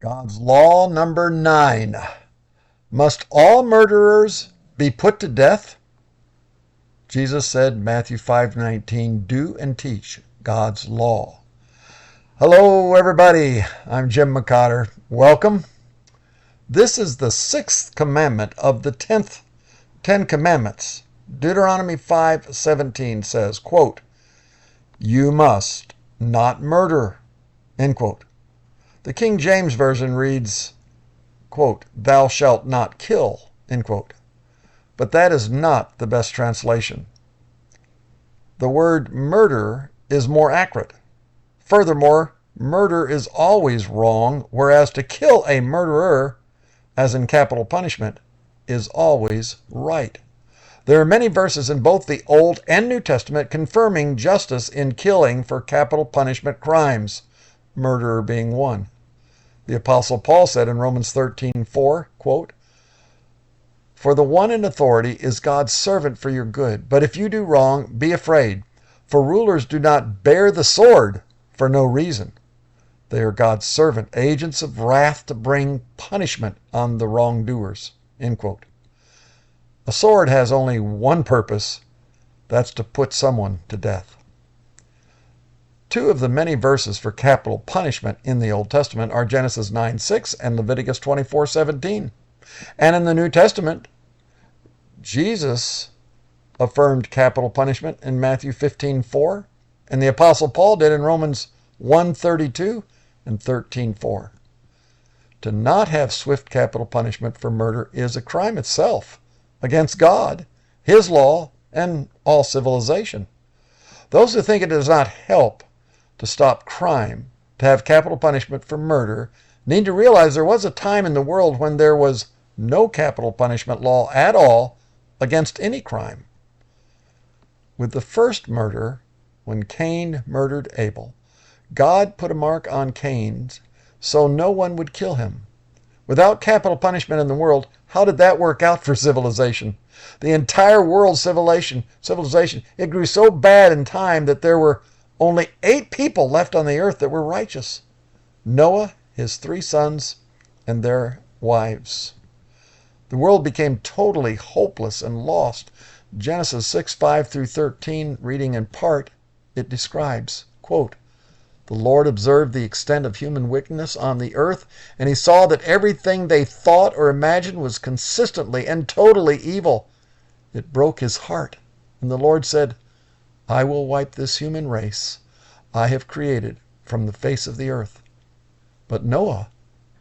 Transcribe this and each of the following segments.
God's law number 9. Must all murderers be put to death? Jesus said, Matthew 5:19, do and teach God's law. Hello, everybody. I'm Jim McCotter. Welcome. This is the 6th commandment of the 10 commandments. Deuteronomy 5:17 says, quote, you must not murder, end quote. The King James Version reads, quote, thou shalt not kill, end quote. But that is not the best translation. The word murder is more accurate. Furthermore, murder is always wrong, whereas to kill a murderer, as in capital punishment, is always right. There are many verses in both the Old and New Testament confirming justice in killing for capital punishment crimes, murder being one. The Apostle Paul said in Romans 13:4, quote, for the one in authority is God's servant for your good. But if you do wrong, be afraid. For rulers do not bear the sword for no reason. They are God's servant, agents of wrath to bring punishment on the wrongdoers, end quote. A sword has only one purpose. That's to put someone to death. 2 of the many verses for capital punishment in the Old Testament are Genesis 9:6 and Leviticus 24:17. And in the New Testament, Jesus affirmed capital punishment in Matthew 15:4, and the Apostle Paul did in Romans 1:32 and 13:4. To not have swift capital punishment for murder is a crime itself against God, His law, and all civilization. Those who think it does not help to stop crime to have capital punishment for murder need to realize there was a time in the world when there was no capital punishment law at all against any crime. With the first murder, when Cain murdered Abel, God put a mark on Cain so no one would kill him. Without capital punishment in the world, how did that work out for civilization? The entire world civilization, it grew so bad in time that there were only 8 people left on the earth that were righteous. Noah, his 3 sons, and their wives. The world became totally hopeless and lost. Genesis 6:5 through 13, reading in part, it describes, quote, the Lord observed the extent of human wickedness on the earth, and He saw that everything they thought or imagined was consistently and totally evil. It broke His heart, and the Lord said, I will wipe this human race I have created from the face of the earth. But Noah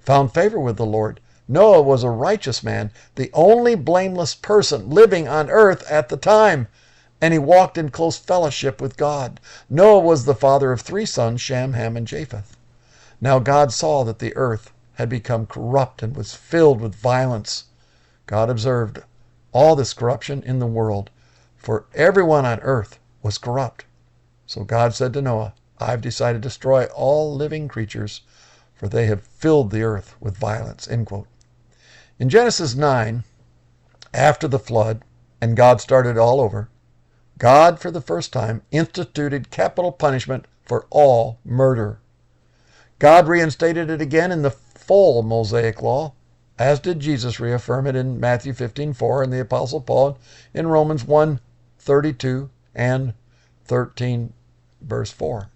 found favor with the Lord. Noah was a righteous man, the only blameless person living on earth at the time, and he walked in close fellowship with God. Noah was the father of 3 sons, Shem, Ham, and Japheth. Now God saw that the earth had become corrupt and was filled with violence. God observed all this corruption in the world, for everyone on earth was corrupt. So God said to Noah, I've decided to destroy all living creatures, for they have filled the earth with violence, end quote. In Genesis 9, after the flood, and God started all over, God, for the first time, instituted capital punishment for all murder. God reinstated it again in the full Mosaic law, as did Jesus reaffirm it in Matthew 15:4 and the Apostle Paul in Romans 1:32 and 13, verse 4.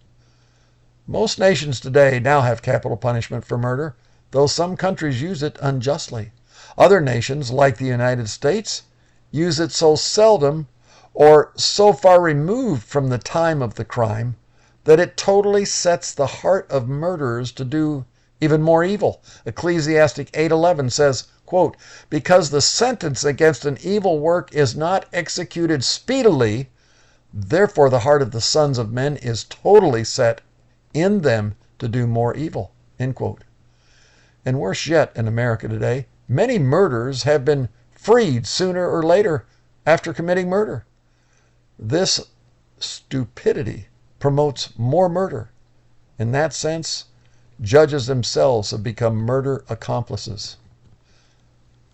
Most nations today now have capital punishment for murder, though some countries use it unjustly. Other nations, like the United States, use it so seldom or so far removed from the time of the crime that it totally sets the heart of murderers to do even more evil. Ecclesiastic 8:11 says, quote, because the sentence against an evil work is not executed speedily, therefore the heart of the sons of men is totally set in them to do more evil, end quote. And worse yet, in America today, many murderers have been freed sooner or later after committing murder. This stupidity promotes more murder. In that sense, judges themselves have become murder accomplices.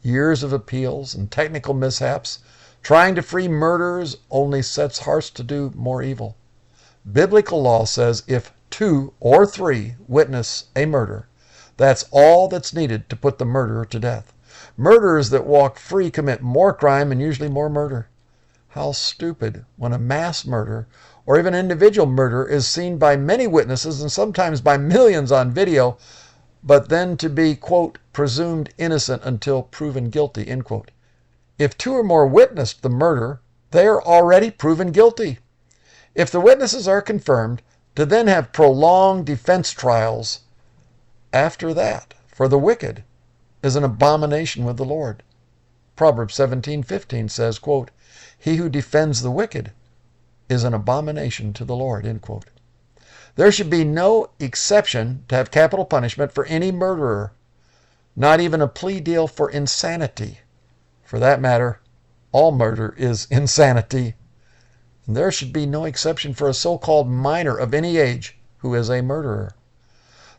Years of appeals and technical mishaps trying to free murderers only sets hearts to do more evil. Biblical law says if 2 or 3 witness a murder, That's all that's needed to put the murderer to death. Murderers that walk free commit more crime and usually more murder. How stupid when a mass murder or even individual murder is seen by many witnesses and sometimes by millions on video, but then to be, quote, presumed innocent until proven guilty, end quote. If two or more witnessed the murder, they are already proven guilty. If the witnesses are confirmed, to then have prolonged defense trials after that for the wicked is an abomination with the Lord. Proverbs 17:15 says, quote, he who defends the wicked is an abomination to the Lord, end quote. There should be no exception to have capital punishment for any murderer, not even a plea deal for insanity. For that matter, all murder is insanity. And there should be no exception for a so-called minor of any age who is a murderer.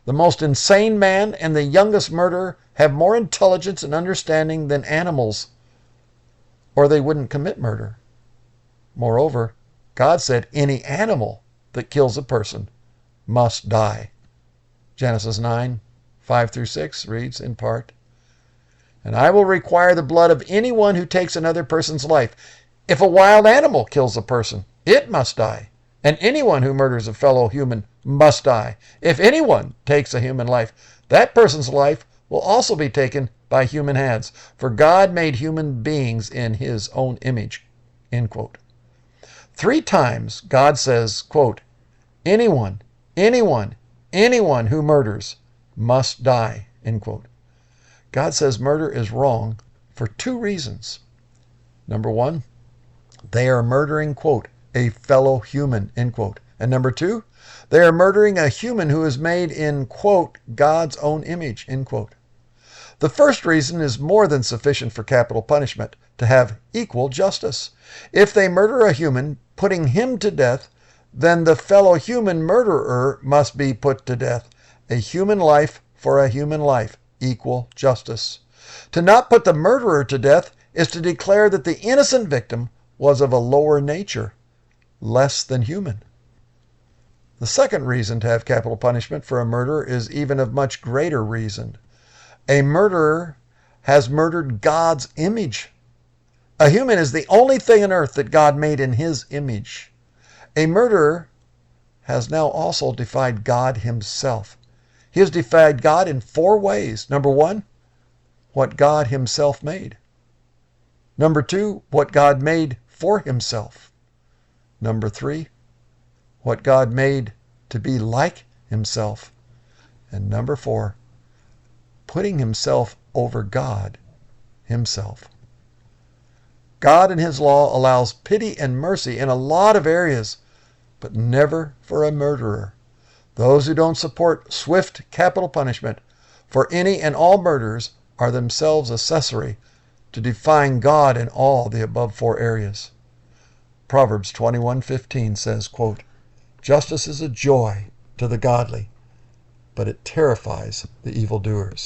The most insane man and the youngest murderer have more intelligence and understanding than animals, or they wouldn't commit murder. Moreover, God said any animal that kills a person must die. Genesis 9:5-6 reads in part, and I will require the blood of anyone who takes another person's life. If a wild animal kills a person, it must die. And anyone who murders a fellow human must die. If anyone takes a human life, that person's life will also be taken by human hands. For God made human beings in his own image, end quote. 3 times God says, quote, anyone who murders must die, end quote. God says murder is wrong for 2 reasons. Number 1, they are murdering, quote, a fellow human, end quote. And number 2, they are murdering a human who is made in, quote, God's own image, end quote. The first reason is more than sufficient for capital punishment, to have equal justice. If they murder a human, putting him to death, then the fellow human murderer must be put to death. A human life for a human life, equal justice. To not put the murderer to death is to declare that the innocent victim was of a lower nature, less than human. The second reason to have capital punishment for a murderer is even of much greater reason. A murderer has murdered God's image. A human is the only thing on earth that God made in his image. A murderer has now also defied God himself. He has defied God in 4 ways. Number 1, what God himself made. Number 2, what God made for himself. Number 3, what God made to be like himself. And number 4, putting himself over God himself. God in his law allows pity and mercy in a lot of areas, but never for a murderer. Those who don't support swift capital punishment for any and all murders are themselves accessory to defying God in all the above 4 areas. Proverbs 21:15 says, quote, justice is a joy to the godly, but it terrifies the evildoers.